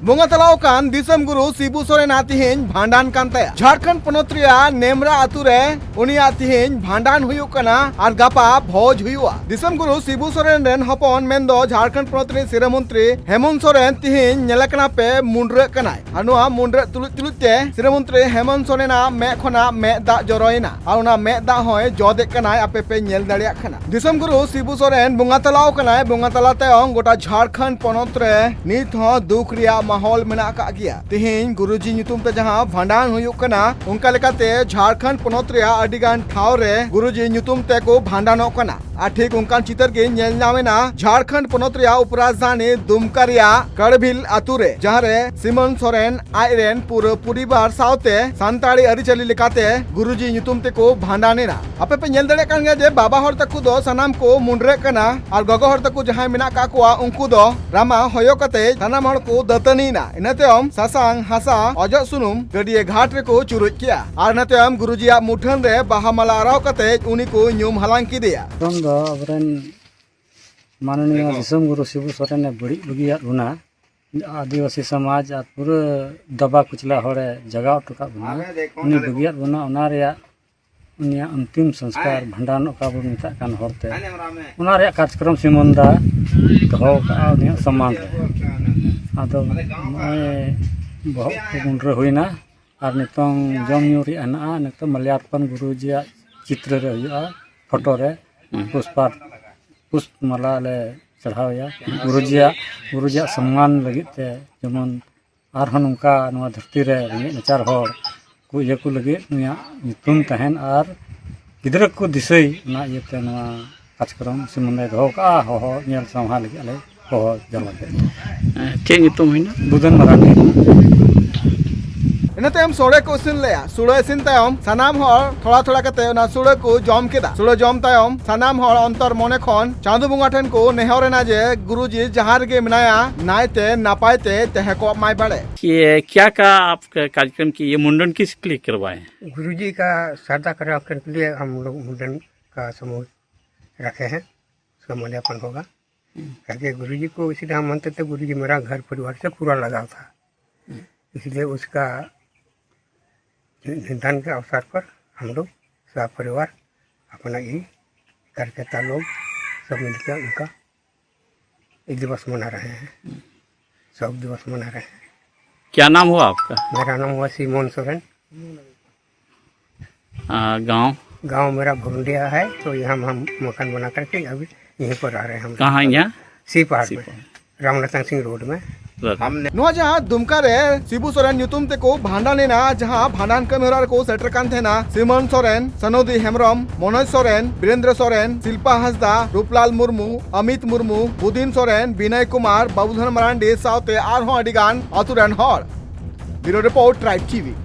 बोंगा तलाव कान दिसम गुरु शिबू सोरेन तिहिन भांडान कान ताया झारखंड पोनोत रिया नेमरा आतु रे उनिया तिहिन भांडान हुयुक कना are गापा Bhoj हुयुआ। दिसम Guru Shibu Soren rain हपन मेंदो Jharkhand पोनोत रे सिरा मंत्री हेमंत सोरेन तिहिन नेलकना पे मुंड्रे कनाय अनुआ मुंड्रे तुलुत ते सिरा मंत्री हेमंत सोरेना मे खना मे दा जरोयना आर उना मे दा होय जोदे कनाय आपे पे नेल दाड़िया खना। दिसम गुरु शिबू सोरेन बोंगा तलाव कनाय बोंगा तला तायong गोटा झारखंड पोनोत रे नित हो दुख रिया माहौल मेना का गया। तिहिन गुरुजी नितुम ते जहां भांडान हुयुक कना उनका लेकाते झारखंड पोनोत रिया अडिगान ठाव रे गुरुजी नितुम ते को भांडानोक कना आ ठीक उनकान चितर गे नेल नामेना झारखंड पोनोत रिया उपराजधानी दुमका रिया कड़भिल आतु रे जहां रे सिमन सोरेन आइरेन पूरा परिवार सावते सांताड़ी अरिचली लेकाते गुरुजी नितुम ते को भांडानेना। आपे पे नेल दड़े कान गया जे बाबा हर तकु दो सनाम को मुंडरे कना और गगो हर तकु जहां मेना का कोआ उनको दो रामा होयो कते सनाम हर को दतनीना इनातेम सासांग हासा अजो सुनुम गडिये घाट रे को चुरुज किया और इनातेम गुरुजिया मुठन रे बाहा माला आराव कते उनी को न्यूम हलांग किदिया। दो अबरेन माननीय दिसम गुरु शिबू सोरेन ने बड़ी बगिया रुना आदिवासी समाज और पूरा दबा कुचला होरे जगह टुका बना उनी बगिया बना उना रे उनिया अंतिम संस्कार भंडान का बो मिता कान होरते उना रे कार्यक्रम सिमंदा दहो का उनिया सम्मान रे आदो बहुत गुंड्रे हुईना और नितों जम न्यूरी अना नितों मल्यार्पण गुरुजिया चित्र रे हुआ फोटो रे पुष्प माला ले चढ़ावया गुरुजिया सम्मान लगित ते जेमन आरहन उनका नवा धरती रे नचार होड़ को ये को लगे नुया नितुम तहन और गिदर को दिसई ना ये ते नवा कार्यक्रम सिमंदा दहो का हो नेल संहा लगे ले हो जला के चे नितुम हिना बुदन मराठी इनाते हम सोड़े को इसिन लेया सुड़े इसिन तायम सनाम हर थोड़ा थोड़ा कते ना सुड़े को जम केदा सुड़े जम तायम सनाम हर अंतर मने खन चांदू बुंगा ठन को नेहरेना जे गुरुजी जहां गे मनाया नायते नापायते तहे को माय बड़े। ये क्या का आपका कार्यक्रम की ये मुंडन किस लिए करवाए? गुरुजी का श्रद्धा करने के लिए हम लोग मुंडन का समूह रखे हैं, उसका मूल्यांकन होगा करके गुरुजी को इसलिए हम मानते थे। गुरुजी मेरा घर परिवार से पूरा लगाव था, इसलिए उसका निधन के अवसर पर हम लोग सब परिवार अपना ये कार्यकर्ता लोग सब मिलकर उनका एक दिवस मना रहे हैं, शोक दिवस मना रहे हैं। क्या नाम हुआ आपका? मेरा नाम हुआ सिमोन सोरेन। गांव मेरा भुंडिया है, तो यहाँ हम मकान बना करके अभी यहीं पर आ रहे हैं। हम कहाँ? यहाँ सीपहाड़ में, रामरतन सिंह रोड में। नुआ जहां दुमका रे शिबू सोरेन न्यूतुम ते को भांडानेना जहां भांडान कमेरा को सेटर कान थेना सिमन सोरेन, सनोदी हेमरम, मनोज सोरेन, वीरेंद्र सोरेन, शिल्पा हंसदा, रूपलाल मुर्मू, अमित मुर्मू, बुदिन सोरेन, विनय कुमार, बाबूधन मरांडी साउते आर हो अडिगान अतुरन हर। Bureau report Tribe TV.